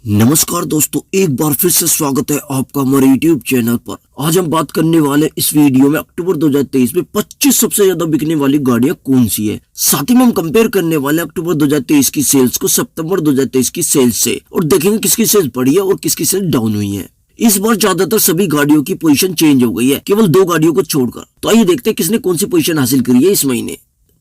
नमस्कार दोस्तों, एक बार फिर से स्वागत है आपका हमारे YouTube चैनल पर। आज हम बात करने वाले इस वीडियो में अक्टूबर 2023 में 25 सबसे ज्यादा बिकने वाली गाड़ियां कौन सी है। साथ ही में हम कंपेयर करने वाले अक्टूबर 2023 की सेल्स को सितंबर 2023 की सेल्स से, और देखेंगे किसकी सेल्स बढ़ी है और किसकी सेल्स डाउन हुई है। इस बार ज्यादातर सभी गाड़ियों की पोजीशन चेंज हो गई है, केवल 2 गाड़ियों को छोड़कर। तो आइए देखते हैं किसने कौन सी पोजीशन हासिल करी है इस महीने।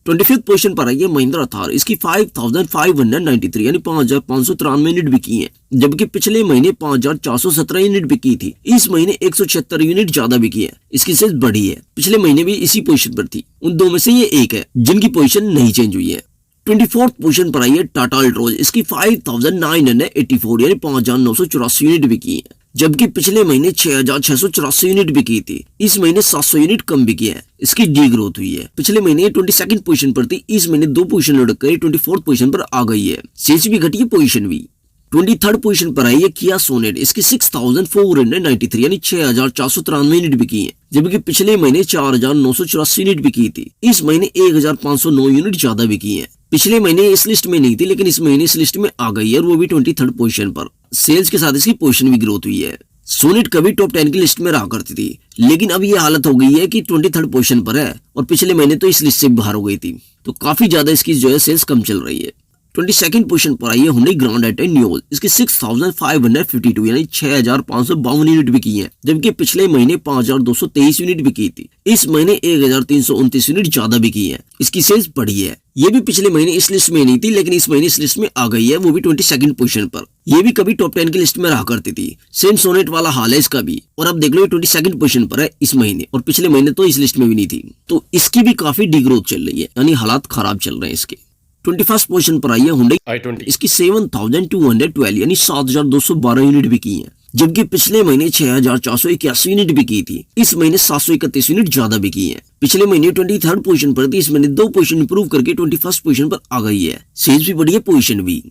25th पोजीशन पर आई है महिंद्रा थार। इसकी 5593 यानी 5593 यूनिट बिकी है, जबकि पिछले महीने 5417 यूनिट बिकी थी। इस महीने 176 यूनिट ज्यादा बिकी है, इसकी सेल्स बढ़ी है। पिछले महीने भी इसी पोजीशन पर थी। उन दो में से ये एक है जिनकी पोजीशन नहीं चेंज हुई है। 24th पोजीशन पर आई है टाटा अल्ट्रोज। इसकी 5984 यानी 5984 यूनिट बिकी है, जबकि पिछले महीने 6684 यूनिट बिकी थी। इस महीने 700 यूनिट कम बिकी है, इसकी डी ग्रोथ हुई है। पिछले महीने 22nd पोजीशन पर थी, इस महीने 2 पोजीशन लुढ़क कर 24th पोजीशन पर आ गई है। सेल्स भी घटी है, पोजीशन भी। 23rd पोजीशन पर आई है किया सोनेट। इसकी 6493 यानी 6493 यूनिट बिकी है, जबकि पिछले महीने 4984 यूनिट बिकी थी। इस महीने 1509 यूनिट ज्यादा बिकी है। पिछले महीने इस लिस्ट में नहीं थी, लेकिन इस महीने इस लिस्ट में आ गई है, और वो भी 23rd पोजीशन पर। सेल्स के साथ इसकी पोजीशन भी ग्रोथ हुई है। सोनेट कभी टॉप 10 की लिस्ट में रहा करती थी, लेकिन अब ये हालत हो गई है कि 23rd पोजीशन पर है, और पिछले महीने तो इस लिस्ट से बाहर हो गई थी। तो काफी ज्यादा इसकी जो है सेल्स कम चल रही है। 22nd पोजीशन पर आई है हुंडई ग्रैंड आइटन न्यूज। इसकी 6552 यानी 6552 यूनिट बिकी है, जबकि पिछले महीने 5223 यूनिट बिकी थी। इस महीने 1329 यूनिट ज्यादा बिकी है, इसकी सेल्स बढ़ी है। ये भी पिछले महीने इस लिस्ट में नहीं थी, लेकिन इस महीने इस लिस्ट में आ गई है, वो भी 22nd पोजीशन पर। ये भी कभी टॉप 10 की लिस्ट में रहा करती थी। सेम सोनेट वाला हाल है इसका भी, और अब देख लो 22nd पोजीशन पर है इस महीने, और पिछले महीने तो इस लिस्ट में भी नहीं थी। तो इसकी भी काफी डिग्रोथ चल रही है, यानी हालात खराब चल रहे हैं इसके। 21st पोजीशन पर आई है हुंडई i20। इसकी 7212 यानी 7212 यूनिट बिकी है, जबकि पिछले महीने 6481 यूनिट बिकी थी। इस महीने 731 यूनिट ज्यादा बिकी है। पिछले महीने 23rd पोजीशन पर थी, इस महीने 2 पोजीशन इंप्रूव करके 21st पोजीशन पर आ गई है। सेल्स भी बढ़ी है, पोजीशन भी।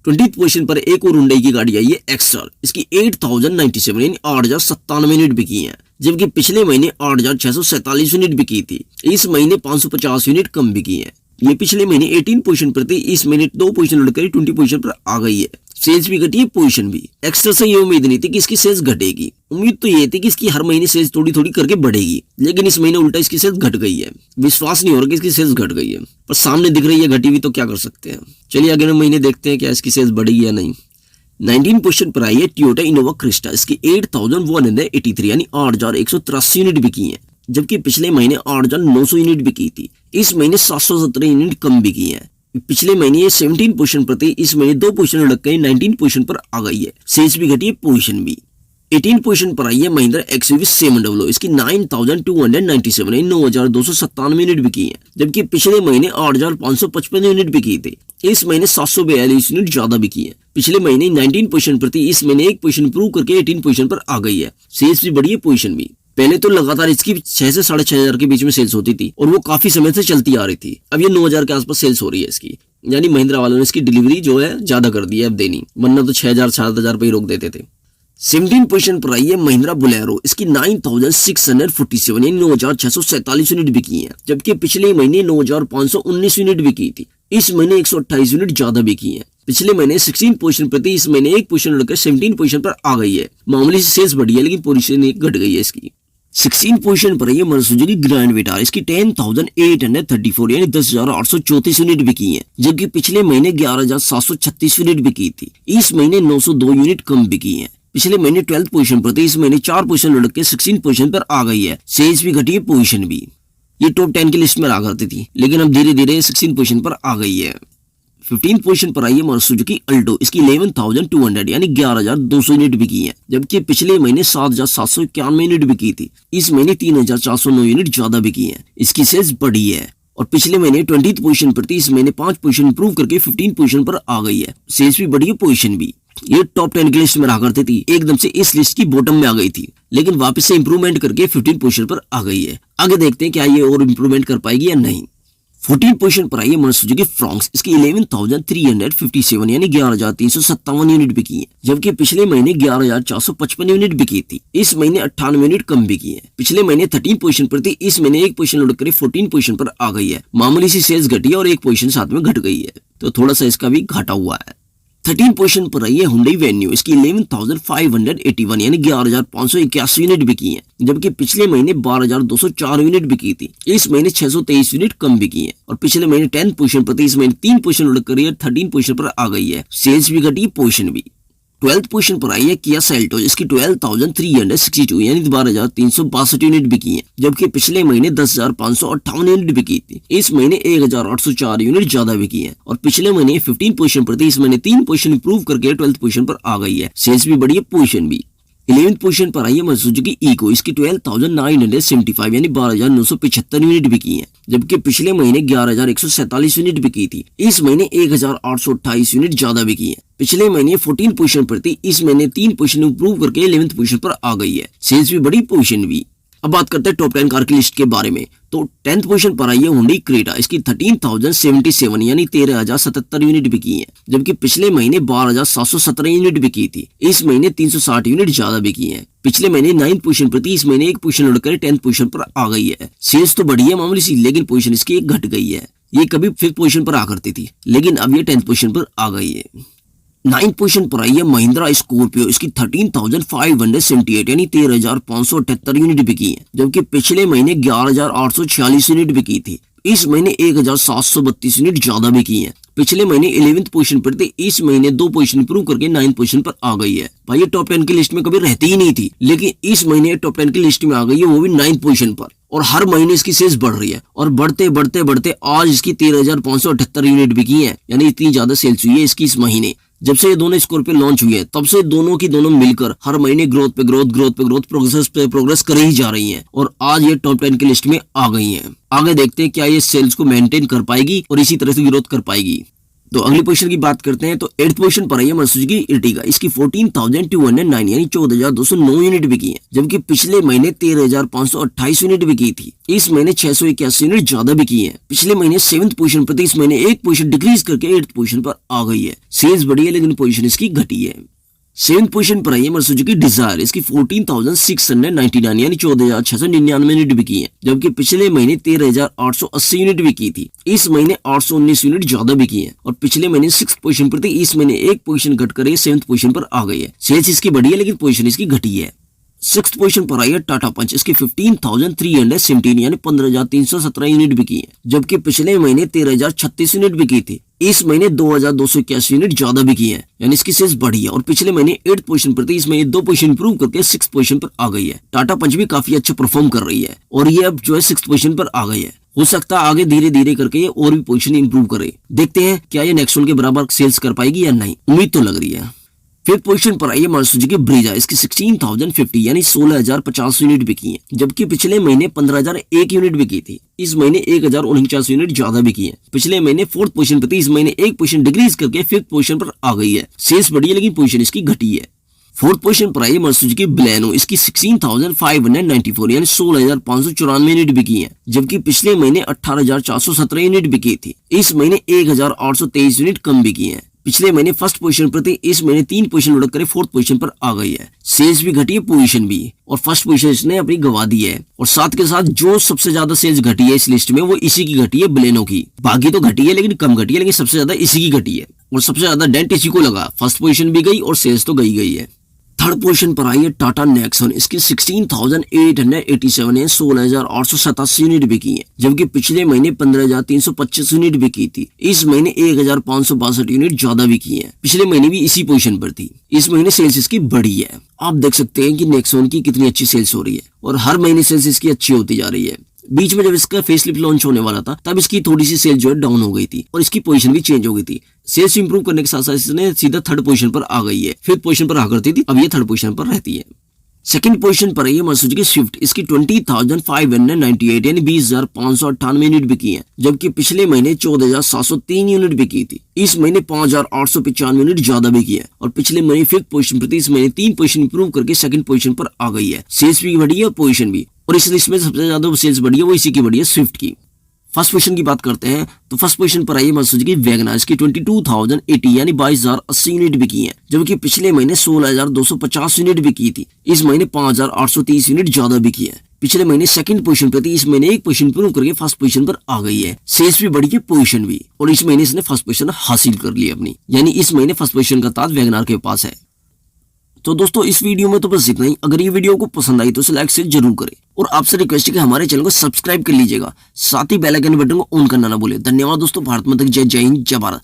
20th पोजीशन पर एक और हुंडई की गाड़ी आई है एक्सर। इसकी 8097 यानी 8097 यूनिट बिकी है, जबकि पिछले महीने 8647 यूनिट बिकी थी। इस महीने 550 यूनिट कम बिकी है। ये पिछले महीने 18 पोजीशन पर थी, इस महीने 2 पोजीशन लड़कर 20 पोजीशन पर आ गई है। सेल्स भी घटी है, पोजीशन भी। एक्स्ट्रा से ये उम्मीद नहीं थी कि इसकी सेल्स घटेगी। उम्मीद तो ये थी कि इसकी हर महीने सेल्स थोड़ी थोड़ी करके बढ़ेगी, लेकिन इस महीने उल्टा इसकी सेल्स घट गई है। विश्वास नहीं हो रहा कि इसकी सेल्स घट गई है, पर सामने दिख रही है घटी हुई, तो क्या कर सकते हैं। चलिए अगले महीने देखते हैं क्या इसकी सेल्स बढ़ेगी या नहीं। 19 पोजीशन पर आई है टोयोटा इनोवा क्रिस्टा। इसकी 8183 यानी 8183 यूनिट बिकी है, जबकि पिछले महीने 8900 यूनिट बिकी थी। इस महीने 717 यूनिट कम बिकी है। पिछले महीने ये 17 पोजीशन पर थी, इस महीने 2 पोजीशन लग गई 19 पोजीशन पर आ गई है। सेल्स भी घटी है, पोजीशन भी। 18 पोजीशन पर आई है महिंद्रा एक्सयूवी 700। इसकी 9297 यानी 9297 यूनिट बिकी है, जबकि पिछले महीने 8555 यूनिट बिकी थी। इस महीने 742 यूनिट ज्यादा बिकी है। पिछले महीने 19 पोजीशन पर थी, इस महीने 1 पोजीशन इंप्रूव करके 18 पोजीशन पर आ गई है। सेल्स भी बढ़ी है, पोजीशन भी। पहले तो लगातार इसकी 6 से 6500 के बीच में सेल्स होती थी, और वो काफी समय से चलती आ रही थी। अब ये 9000 के आसपास सेल्स हो रही है इसकी, यानी महिंद्रा वालों ने इसकी डिलीवरी जो है ज्यादा कर दी है अब देनी, वरना तो 6000 7000 पे ही रोक देते थे। 17 पोजीशन पर आई है महिंद्रा बोलेरो। इसकी 9647 यानी 9647 यूनिट बिकी है, जबकि पिछले महीने 9519 यूनिट बिकी थी। इस महीने 128 यूनिट ज्यादा बिकी है। पिछले महीने 16 पोजीशन पर थी, इस महीने 1 पोजीशन लड़कर 17 पोजीशन पर आ गई है। मामूली सी सेल्स बढ़ी है, लेकिन पोजीशन घट गई है इसकी। 16 पोजीशन पर है मारुति सुजुकी ग्रैंड विटार। इसकी 10834 यानी 10834 यूनिट बिकी है, जबकि पिछले महीने 11736 यूनिट बिकी थी। इस महीने 902 यूनिट कम बिकी है। पिछले महीने 12th पोजीशन पर थी, इस महीने 4 पोजीशन लड़क के 16 पोजीशन पर आ गई है। सेल्स भी घटी है, पोजीशन भी। ये टॉप 10 की लिस्ट में रहा करती थी, लेकिन अब धीरे धीरे 16 पोजीशन पर आ गई है। 15 पोजीशन पर आई है मारुति सुजुकी अल्टो। इसकी 11200 यानी 11200 यूनिट बिकी है, जबकि पिछले महीने 7791 यूनिट बिकी थी। इस महीने 3409 यूनिट ज्यादा बिकी है, इसकी सेल्स बढ़ी है। और पिछले महीने 20th पोजीशन पर थी, इस महीने 5 पोजीशन इंप्रूव करके 15 पोजीशन पर आ गई है। सेल्स भी बढ़ी है, पोजीशन भी। ये टॉप 10 की लिस्ट में रहा करती थी, एकदम से इस लिस्ट की बॉटम में आ गई थी, लेकिन वापस से इंप्रूवमेंट करके 15 पोजीशन पर आ गई है। आगे देखते हैं क्या ये और इंप्रूवमेंट कर पाएगी या नहीं। 14 पोजीशन पर आई है मारुति सुजुकी फ्रॉन्क्स। इसकी 11357 यानी 11357 यूनिट बिकी है, जबकि पिछले महीने 11455 यूनिट बिकी थी। इस महीने 98 यूनिट कम बिकी है। पिछले महीने 13 पोजीशन पर थी, इस महीने 1 पोजीशन लुढ़क कर 14 पोजीशन पर आ गई है। मामूली सी सेल्स घटी है और 1 पोजीशन साथ में घट गई है, तो थोड़ा सा इसका भी घाटा हुआ है। 13 पोजीशन पर आई है हुंडई वेन्यू, इसकी 11,581 यानी 11,581 यूनिट बिकी है, जबकि पिछले महीने 12,204 यूनिट बिकी थी। इस महीने 623 यूनिट कम बिकी है और पिछले महीने 10 पोजीशन पर थी, इस महीने 3 पोजीशन उड़ कर 13 पोजीशन पर आ गई है। सेल्स भी घटी, पोजीशन भी। 12th पोजीशन पर आई है किया सेल्टोस, इसकी 12,362 यानी 12,362 यूनिट बिकी है, जबकि पिछले महीने 10,558 यूनिट बिकी थी। इस महीने 1,804 यूनिट ज्यादा बिकी है और पिछले महीने 15 पोजीशन पर थी, इस महीने 3 पोजीशन इंप्रूव करके 12th पोजीशन पर आ गई है। सेल्स भी बढ़ी है, पोजीशन भी। 11th पोजीशन पर आई है सुजुकी इको, इसकी 12,975 यानी 12,975 यूनिट बिकी है, जबकि पिछले महीने 11,147 यूनिट बिकी थी। इस महीने 1,828 यूनिट ज्यादा बिकी है। पिछले महीने 14 पोजीशन पर थी, इस महीने 3 पोजीशन इंप्रूव करके 11th पोजीशन पर आ गई है। सेल्स भी बढ़ी, पोजीशन भी। अब बात करते हैं टॉप 10 कार की लिस्ट के बारे में। तो 10th पोजीशन पर आई है हुंडई क्रेटा, इसकी 13,077 यानी 13,077 यूनिट बिकी है, जबकि पिछले महीने 12,717 यूनिट बिकी थी। इस महीने 360 यूनिट ज्यादा बिकी है। पिछले महीने 9th पोजीशन पर थी, इस महीने 1 पोजीशन उड़कर 10th पोजीशन पर आ गई है। सेल्स तो बढ़ी है मामूली सी, लेकिन पोजीशन इसकी एक घट गई है। ये कभी 5th पोजीशन पर आ करती थी, लेकिन अब ये 10th पोजीशन पर आ गई है। 9th पोजीशन पर आई है महिंद्रा स्कॉर्पियो, इसकी 13,578 यानी 13,578 यूनिट बिकी है, जबकि पिछले महीने 11,846 यूनिट बिकी थी। इस महीने 1,732 यूनिट ज्यादा बिकी है। पिछले महीने 11th पोजीशन पर थी, इस महीने 2 पोजीशन इंप्रूव करके 9th पोजीशन पर आ गई है। भाई ये टॉप 10 की लिस्ट में कभी रहती ही नहीं थी, लेकिन इस महीने टॉप 10 की लिस्ट में आ गई है, वो भी 9th पोजीशन पर। और हर महीने इसकी सेल्स बढ़ रही है और बढ़ते बढ़ते बढ़ते आज इसकी 13,578 यूनिट बिकी है, यानी इतनी ज्यादा सेल्स हुई है इसकी इस महीने। जब से ये दोनों स्कॉर्पियो लॉन्च हुई है, तब से दोनों की दोनों मिलकर हर महीने ग्रोथ पे ग्रोथ प्रोग्रेस कर ही जा रही हैं और आज ये टॉप 10 की लिस्ट में आ गई हैं। आगे देखते हैं क्या ये सेल्स को मेंटेन कर पाएगी और इसी तरह से ग्रोथ कर पाएगी। तो अगली पोजीशन की बात करते हैं। तो 8th पोजीशन पर आई है सुजुकी इर्टिगा, इसकी 14,209 यानी 14,209 यूनिट बिकी है, जबकि पिछले महीने 13,528 यूनिट बिकी थी। इस महीने 681 यूनिट ज्यादा बिकी है। पिछले महीने 7th पोजीशन पर थी, इस महीने 1 पोजीशन डिक्रीज करके 8th पोजीशन पर आ गई है। सेल्स बढ़ी है, लेकिन पोजीशन इसकी घटी है। 7th पोजीशन पर आई है सुजुकी डिजायर, इसकी 14,699 यानी 14,699 यूनिट बिकी है, जबकि पिछले महीने 13,880 यूनिट बिकी थी। इस महीने 819 यूनिट ज्यादा बिकी है और पिछले महीने 6th पोजीशन पर थी, इस महीने 1 पोजीशन घट कर 7th पोजीशन पर आ गई है। सेल्स इसकी बढ़ी है, लेकिन पोजीशन इसकी घटी है। 6th पोजीशन पर आई है टाटा पंच, इसकी 15,317 यानी 15,317 यूनिट बिकी है, जबकि पिछले महीने 13,036 यूनिट बिकी थी। इस महीने 2,281 यूनिट ज्यादा बिकी है, यानी इसकी सेल्स बढ़ी है और पिछले महीने 8th पोजीशन पर थी, इस महीने 2 पोजीशन इंप्रूव करके 6th पोजीशन पर आ गई है। टाटा पंच भी काफी अच्छा परफॉर्म कर रही है और ये अब जो है 6th पोजीशन पर आ गई है। हो सकता है आगे धीरे धीरे करके ये और भी पोजीशन इंप्रूव करे। देखते हैं क्या ये नेक्सोन के बराबर सेल्स कर पाएगी या नहीं, उम्मीद तो लग रही है। 5th पोजीशन पर आई है मारुति सुजुकी ब्रीजा, इसकी 16,050 यानी 16,050 यूनिट बिकी है, जबकि पिछले महीने 15,001 यूनिट बिकी थी। इस महीने 1,049 यूनिट ज्यादा बिकी है। पिछले महीने 4th पोजीशन पर थी, इस महीने 1 पोजीशन डिक्रीज करके 5th पोजीशन पर आ गई है। सेल्स बढ़ी है, लेकिन पोजीशन इसकी घटी है। 4th पोजीशन पर आई है मारुति सुजुकी बलेनो, इसकी 16,594 यानी 16,594 यूनिट बिकी है, जबकि पिछले महीने 18,417 यूनिट बिकी थी। इस महीने 1,823 यूनिट कम बिकी है। पिछले महीने 1st पोजीशन पर थी, इस महीने 3 पोजीशन उड़कर 4th पोजीशन पर आ गई है। सेल्स भी घटी है, पोजीशन भी, और 1st पोजीशन इसने अपनी गवा दी है। और साथ के साथ जो सबसे ज्यादा सेल्स घटी है इस लिस्ट में, वो इसी की घटी है, बलेनो की। बाकी तो घटी है, लेकिन कम घटी है, लेकिन सबसे ज्यादा इसी की घटी है और सबसे ज्यादा डेंट इसी को लगा। 1st पोजीशन भी गई और सेल्स तो गई है। 3rd पोजीशन पर आई है टाटा नेक्सॉन, इसकी 16,887 है 16,887 यूनिट बिकी है, जबकि पिछले महीने 15,325 यूनिट बिकी थी। इस महीने 1,562 यूनिट ज्यादा बिकी है। पिछले महीने भी इसी पोजीशन पर थी। इस महीने सेल्स इसकी बढ़ी है। आप देख सकते हैं कि नेक्सॉन की कितनी अच्छी सेल्स हो रही है और हर महीने सेल्स इसकी अच्छी होती जा रही है। बीच में जब इसका फेसलिफ्ट लॉन्च होने वाला था, तब इसकी थोड़ी सी सेल जो है डाउन हो गई थी और इसकी पोजीशन भी चेंज हो गई थी। सेल्स इंप्रूव करने के साथ साथ इसने सीधा 3rd पोजीशन पर आ गई है। 5th पोजीशन पर आ करती थी, अब ये 3rd पोजीशन पर रहती है। 2nd पोजीशन पर है मारुति सुजुकी स्विफ्ट, इसकी 20,598 यानी 20,598 यूनिट बिकी है, जबकि पिछले महीने 14,703 यूनिट बिकी थी। इस महीने 5,895 यूनिट ज्यादा बिकी है और पिछले महीने 5th पोजीशन पर थी, इस महीने 3 पोजीशन इंप्रूव करके 2nd पोजीशन पर आ गई है। सेल्स भी बढ़ी है और पोजीशन भी, और इस लिस्ट में सबसे ज्यादा सेल्स बढ़ी है वो इसी की बढ़ी है, स्विफ्ट की। 1st पोजीशन की बात करते हैं तो 1st पोजीशन पर आई है मारुति सुजुकी वैगनर, इसकी 22,080 यानी 22,080 यूनिट बिकी है, जबकि पिछले महीने 16,250 यूनिट बिकी थी। इस महीने 5,830 यूनिट ज्यादा बिकी है। पिछले महीने सेकंड पोजीशन पे थी, इस महीने एक पोजीशन इंप्रूव करके फर्स्ट पोजीशन पर आ गई है। सेल्स भी बढ़ी है, पोजीशन भी, और इस महीने इसने फर्स्ट पोजीशन हासिल कर ली अपनी, यानी इस महीने फर्स्ट पोजीशन का ताज वैगनआर के पास है। तो दोस्तों इस वीडियो में तो बस इतना ही। अगर ये वीडियो को पसंद आई तो इसे लाइक से जरूर करें, और आपसे रिक्वेस्ट है कि हमारे चैनल को सब्सक्राइब कर लीजिएगा, साथ ही बेल आइकन बटन को ऑन करना ना भूलें। धन्यवाद दोस्तों। भारत माता की जय, जय हिंद, जय भारत।